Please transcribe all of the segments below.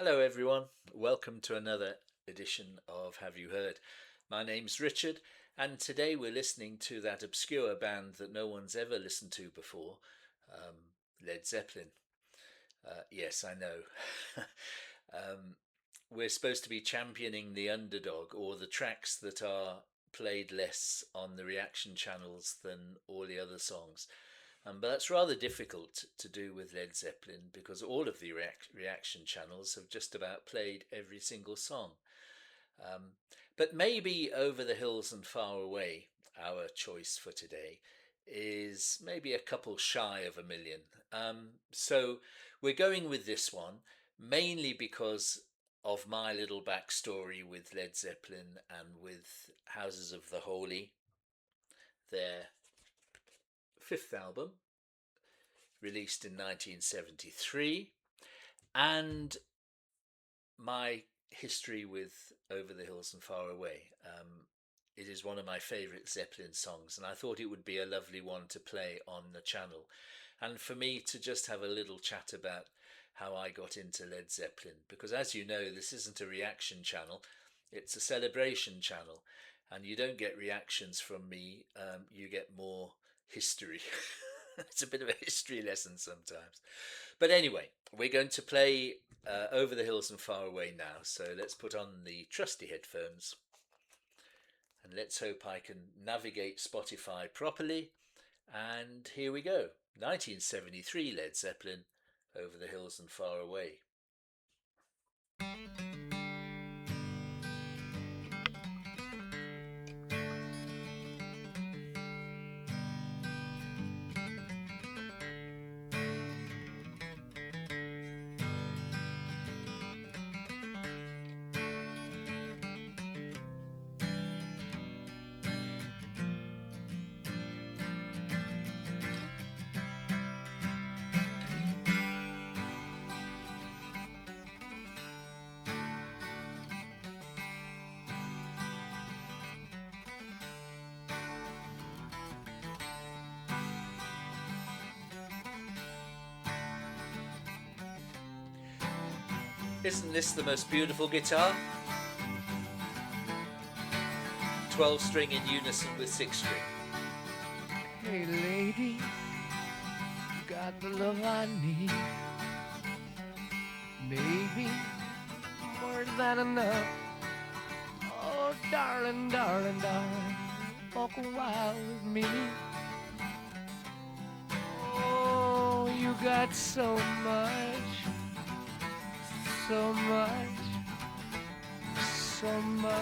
Hello, everyone. Welcome to another edition of Have You Heard? My name's Richard, and today we're listening to that obscure band that no one's ever listened to before, um, Led Zeppelin. Yes, I know. um, we're supposed to be championing the underdog or the tracks that are played less on the reaction channels than all the other songs. But that's rather difficult to do with Led Zeppelin because all of the reaction channels have just about played every single song. Um, but maybe Over the Hills and Far Away, our choice for today, is maybe a couple shy of a million. So we're going with this one mainly because of my little backstory with Led Zeppelin and with Houses of the Holy, their fifth album, released in 1973, and my history with Over the Hills and Far Away. It is one of my favourite Zeppelin songs, and I thought it would be a lovely one to play on the channel. And for me to just have a little chat about how I got into Led Zeppelin, because as you know, this isn't a reaction channel, it's a celebration channel, and you don't get reactions from me, you get more history. It's a bit of a history lesson sometimes. But anyway, we're going to play Over the Hills and Far Away now. So let's put on the trusty headphones and let's hope I can navigate Spotify properly. And here we go 1973 Led Zeppelin, Over the Hills and Far Away. Isn't this the most beautiful guitar? 12 string in unison with 6 string. Hey lady, you got the love I need. Maybe more than enough. Oh, darling, darling, darling, walk a while with me. Oh, you got so much, so much, so much.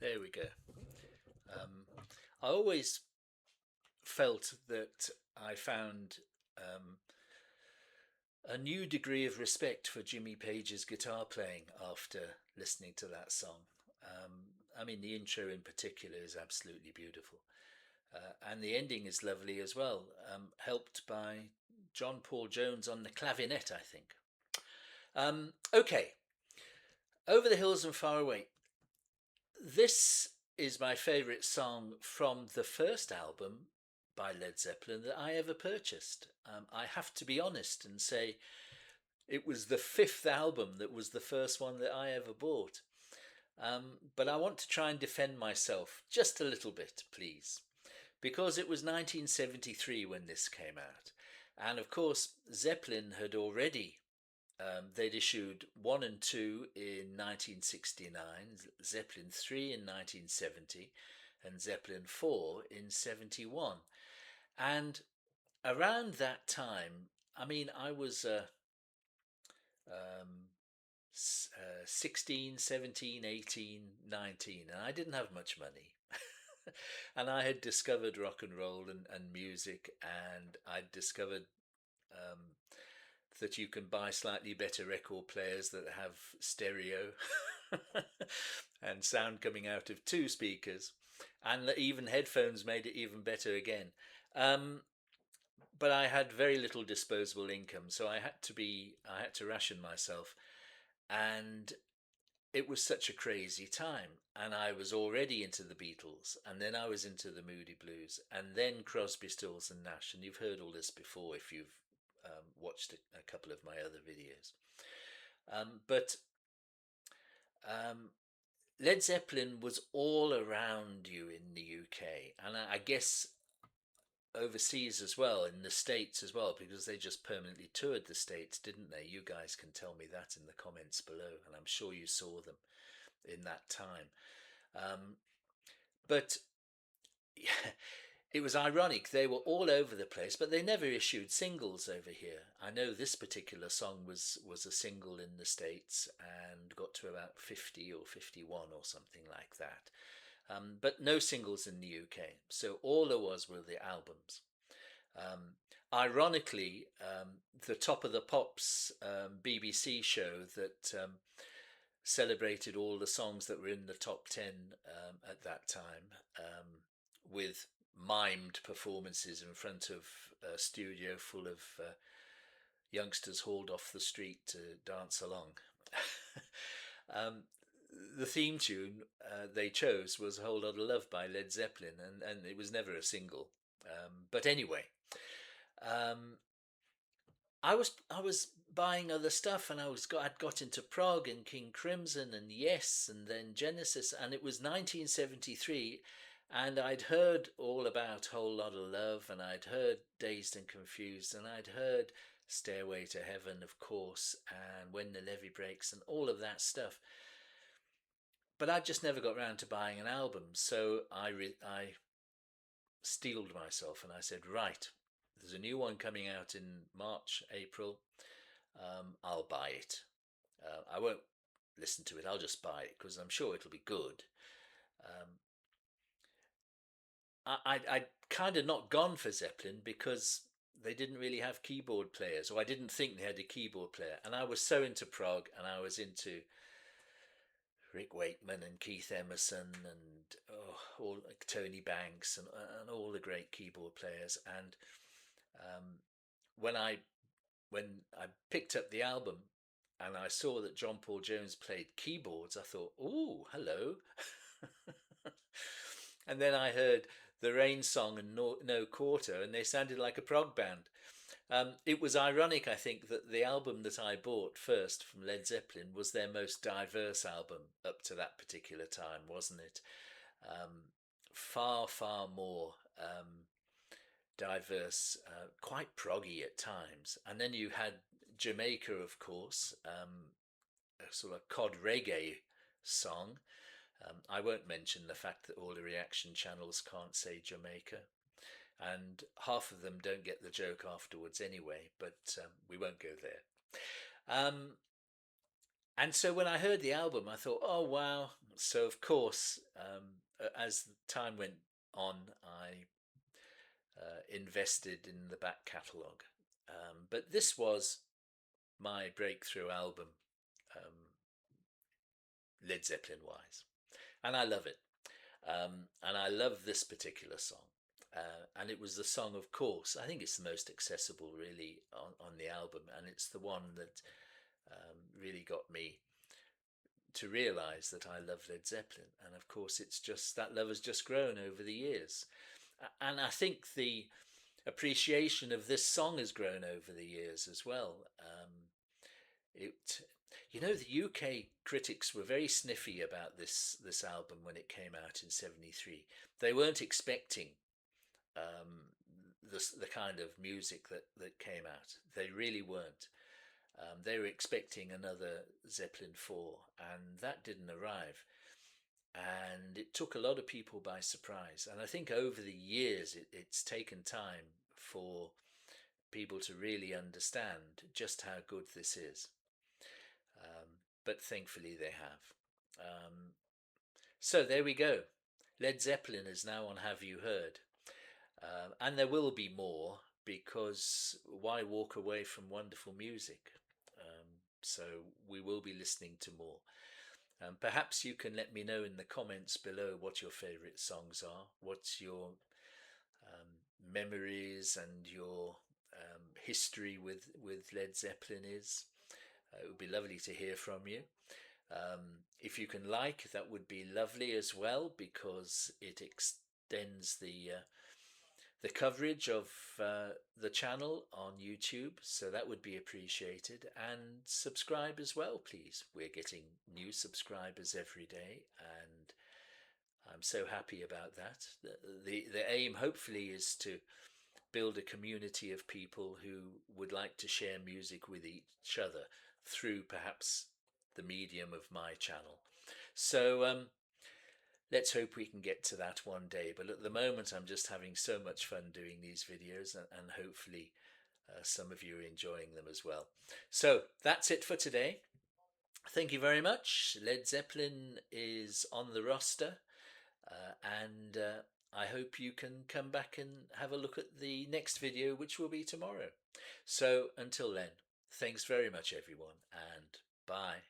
There we go. Um, I always felt that I found um, a new degree of respect for Jimmy Page's guitar playing after listening to that song. Um, I mean, the intro in particular is absolutely beautiful. And the ending is lovely as well, helped by John Paul Jones on the clavinet, I think. Okay, Over the Hills and Far Away. This is my favourite song from the first album by Led Zeppelin that I ever purchased. I have to be honest and say it was the fifth album that was the first one that I ever bought. But I want to try and defend myself just a little bit, please, because it was 1973 when this came out. And of course, Zeppelin had already they'd issued 1 and 2 in 1969, Zeppelin 3 in 1970, and Zeppelin 4 in 71. And around that time, I mean, I was um, 16, 17, 18, 19, and I didn't have much money. And I had discovered rock and roll and music, and I'd discovered um, that you can buy slightly better record players that have stereo and sound coming out of two speakers, and that even headphones made it even better again. Um, but I had very little disposable income, so I had to ration myself, and it was such a crazy time. And I was already into the Beatles, and then I was into the Moody Blues, and then Crosby, Stills and Nash. And you've heard all this before if you've watched a couple of my other videos. But um, Led Zeppelin was all around you in the UK, and I guess overseas as well, in the States as well, because they just permanently toured the States, didn't they? You guys can tell me that in the comments below, and I'm sure you saw them in that time. Um, but yeah, it was ironic. They were all over the place, but they never issued singles over here. I know this particular song was a single in the States and got to about 50 or 51 or something like that. But no singles in the UK. So all there was were the albums. Um, Ironically, the Top of the Pops BBC show that celebrated all the songs that were in the top 10 at that time, with mimed performances in front of a studio full of youngsters hauled off the street to dance along. um, the theme tune they chose was A Whole Lot of Love by Led Zeppelin, and it was never a single. But anyway, um, I was buying other stuff, and I'd got into Prog and King Crimson and Yes, and then Genesis, and it was 1973, and I'd heard all about Whole Lot of Love, and I'd heard Dazed and Confused, and I'd heard Stairway to Heaven, of course, and When the Levee Breaks, and all of that stuff. But I just never got round to buying an album, so I steeled myself and I said, right, there's a new one coming out in March, April. I'll buy it. I won't listen to it. I'll just buy it because I'm sure it'll be good. Um, I'd kind of not gone for Zeppelin because they didn't really have keyboard players, or I didn't think they had a keyboard player. And I was so into prog, and I was into Rick Wakeman and Keith Emerson and all like Tony Banks and all the great keyboard players. And um, when I when I picked up the album and I saw that John Paul Jones played keyboards, I thought, "Oh, hello." And then I heard the Rain Song and No Quarter, and they sounded like a prog band. It was ironic, I think, that the album that I bought first from Led Zeppelin was their most diverse album up to that particular time, wasn't it? Um, Far, far more diverse, quite proggy at times. And then you had Jamaica, of course, a sort of cod reggae song. I won't mention the fact that all the reaction channels can't say Jamaica, and half of them don't get the joke afterwards anyway, but we won't go there. Um, And so when I heard the album, I thought, oh wow. So of course, as time went on, I invested in the back catalogue. But this was my breakthrough album, um, Led Zeppelin wise, and I love it. And I love this particular song. And it was the song, of course, I think it's the most accessible really on the album, and it's the one that really got me to realize that I love Led Zeppelin. And of course, it's just that love has just grown over the years. And I think the appreciation of this song has grown over the years as well. It, the UK critics were very sniffy about this album when it came out in '73. They weren't expecting the kind of music that came out. They really weren't. They were expecting another Zeppelin 4, and that didn't arrive. And it took a lot of people by surprise. And I think over the years, it's taken time for people to really understand just how good this is. But thankfully, they have. So there we go. Led Zeppelin is now on Have You Heard? And there will be more, because why walk away from wonderful music? So we will be listening to more. Perhaps you can let me know in the comments below what your favourite songs are, what's your memories and your history with Led Zeppelin is. It would be lovely to hear from you. If you can like, that would be lovely as well, because it extends the coverage of the channel on YouTube, so that would be appreciated. And subscribe as well, please. We're getting new subscribers every day, and I'm so happy about that. The aim, hopefully, is to build a community of people who would like to share music with each other through perhaps the medium of my channel. So let's hope we can get to that one day. But at the moment, I'm just having so much fun doing these videos, and hopefully some of you are enjoying them as well. So that's it for today. Thank you very much. Led Zeppelin is on the roster, and I hope you can come back and have a look at the next video, which will be tomorrow. So until then, thanks very much, everyone, and bye.